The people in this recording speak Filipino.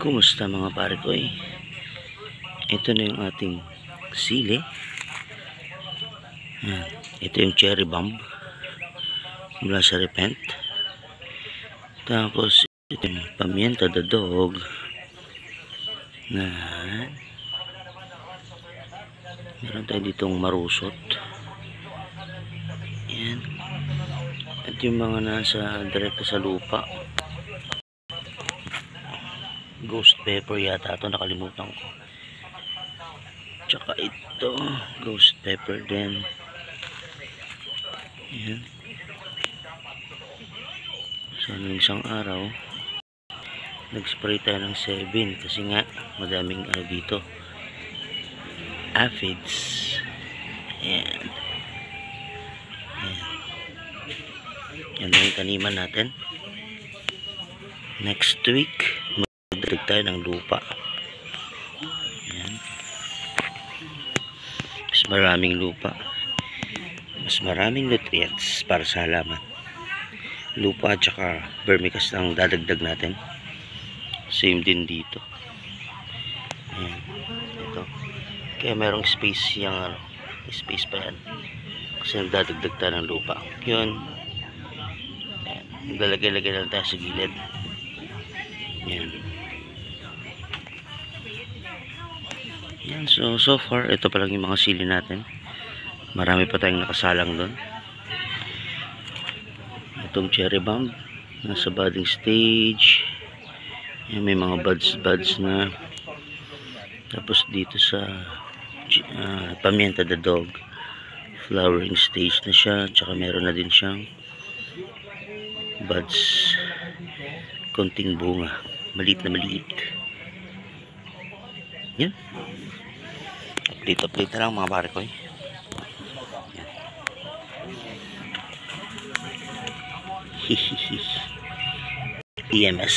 Kumusta mga pare ko eh? Ito na yung ating sili. Yan. Ito yung cherry bomb mula sa repent. Tapos ito yung pamienta the dog. Meron tayo ditong marusot. Yan. At yung mga nasa direkta sa lupa. Ghost pepper yata ito, nakalimutan ko. Tsaka ito ghost pepper din. Yan. So nung isang araw nag-spray tayo ng 7 kasi nga madaming dito aphids. Yan. Yan yung taniman natin. Next week magdagdag tayo ng lupa. Yan. Mas maraming lupa, mas maraming nutrients para sa halaman. Lupa at saka vermicast ang dadagdag natin. Same din dito. Ayan. Ito. Kaya merong space yung space pa yan kasi nagdadagdag tayo ng lupa. Yun. Ayan. Naglalagay-lagay lang tayo sa gilid. Ayan. Yan, so far ito pa lang yung mga sili natin. Marami pa tayong nakasalang doon. Itong cherry bomb nasa budding stage. Yan, may mga buds na. Tapos dito sa pamienta the dog, flowering stage na siya. Tsaka meron na din siyang buds, konting bunga, maliit na maliit. Yan. Update na lang mga pare ko eh. Yan. EMS.